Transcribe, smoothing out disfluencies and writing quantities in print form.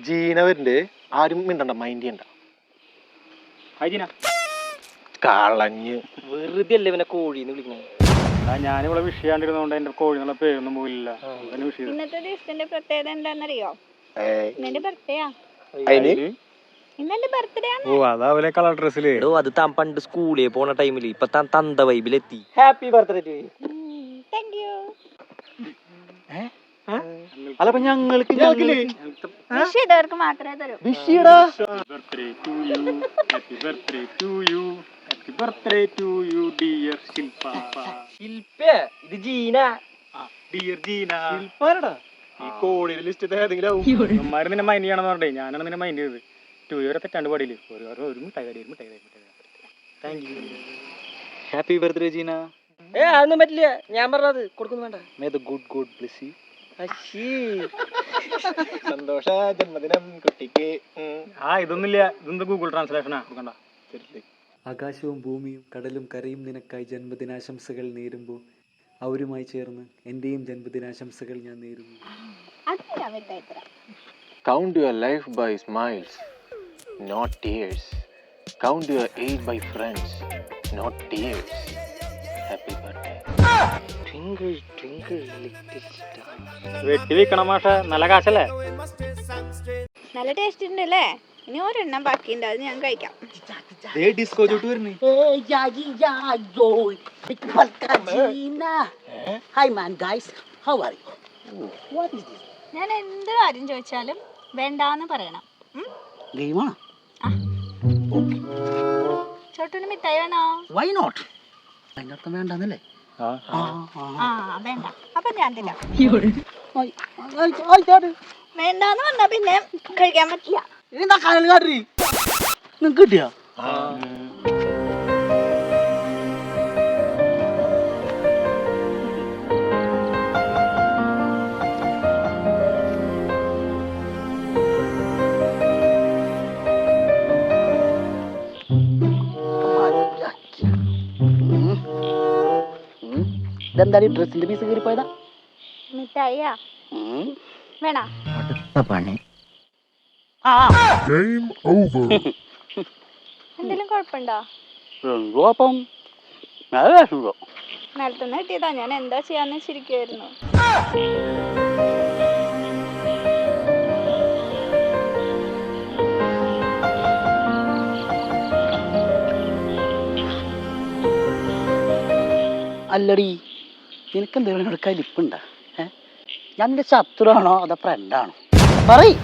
ജീന വരുന്നുണ്ട്, ആരും മിണ്ടണ്ട, മൈൻഡ് ചെയ്യണ്ട. ജീന കളഞ്ഞ് വെറുതെ അല്ലേ ഇവനെ കോഴിന്ന് വിളിക്കണേ. ഞാനിവിടെ വിഷയാണ്ടിരുന്നോണ്ട് എന്റെ കോഴി എന്നുള്ള പേരൊന്നും പോയില്ല. ഇന്നത്തെ ദിവസത്തിന്റെ പ്രത്യേകത എന്താണെന്നറിയോ? ഇന്നെന്റെ ബർത്ത്ഡേയാ. ഇന്നെന്റെ ബർത്ത്ഡേ ആണ്. ഓ അതാവലെ കളർ ഡ്രസ്സില്. അത് താൻ പണ്ട് സ്കൂളിൽ പോണ ടൈമില് ഇപ്പൊ താൻ തന്ത വൈബിലെത്തി. Happy birthday to you. Thank you. അല്ല അപ്പൊ ഞങ്ങൾക്ക് വിഷ് ചെയ്തവർക്ക് മാത്രമേ തരൂ. Birthday to you, happy birthday to you, happy birthday to you dear Shilpa. ഇത് ജീന. ഡിയർ ജീന. ശിൽപ്പാരടാ ഈ കോഴിയുടെ ലിസ്റ്റ് ഏതെങ്കിലും അമ്മമാര് നിന്നെ മൈൻഡ് ചെയ്യണമെന്ന് പറഞ്ഞേ, ഞാനാണ് നിന്നെ മൈൻഡ് ചെയ്തത്. 2 ഇയർ തെറ്റാണ്ട് പാടിയില്ലേ, ഒരു മിഠായി. Thank you. Happy birthday Jeena. അതൊന്നും പറ്റില്ല, ഞാൻ പറഞ്ഞത് കൊടുക്കുന്നു വേണ്ട. May the good God bless you. സന്തോഷ ജന്മദിനം കുട്ടിക്ക്. ഇതൊന്നുമില്ല, ഇതെന്താ ഗൂഗിൾ ട്രാൻസ്ലേഷനാ, കണ്ട. ആകാശവും ഭൂമിയും കടലും കരയും നിനക്കായി ജന്മദിനാശംസകൾ നേരുമ്പോൾ അവരുമായി ചേർന്ന് എൻ്റെയും ജന്മദിനാശംസകൾ ഞാൻ നേരുന്നു. Count your life by smiles, not tears. Count your age by friends, not tears. Happy birthday. Twinkle twinkle little star. വെട്ടി വെക്കണം മാഷ, നല്ല കാശല്ലേ. നല്ല ടേസ്റ്റ് ഉണ്ട് അല്ലേ? ഇനി ഒരെണ്ണം ബാക്കിയുണ്ട്, അത് ഞാൻ കഴിക്കാം. ഡിസ്കോ ചോട്ട് വരുന്നേ. Hi man, guys. How are you? What is this? ഞാൻ എന്ത് കാര്യം ചോദിച്ചാലും വേണ്ടാന്ന് പറയണം. Game ആണോ? ചോട്ടന് മിഠായി വേണോ? Why not? അതിന്റെ അർത്ഥം വേണ്ടെന്നല്ലേ? വേണ്ട, അപ്പൊ ഞാൻ തരാം. വേണ്ടാന്ന് പറഞ്ഞാ പിന്നെ കഴിക്കാൻ പറ്റില്ല. എന്താ കനൽ കാട്ടി നിങ്ങക്ക് കിട്ടിയാ? ഇതെന്താ ഡ്രസ്സിന്റെ പീസ് കയറി പോയതാ? മിഠായിയാ വേണ? അടുത്ത പണി. എന്തെങ്കിലും കുഴപ്പമുണ്ടോ? അപ്പം നിലത്തുനിന്ന് കിട്ടിയതാ, ഞാൻ എന്താ ചെയ്യാന്ന് വെച്ചിരിക്കുവായിരുന്നു. അല്ലടി, നിനക്ക് എന്തെങ്കിലും കലിപ്പുണ്ടാ? ഞാൻ നിന്റെ ശത്രുവാണോ അതോ ഫ്രണ്ടാണോ? പറയ്.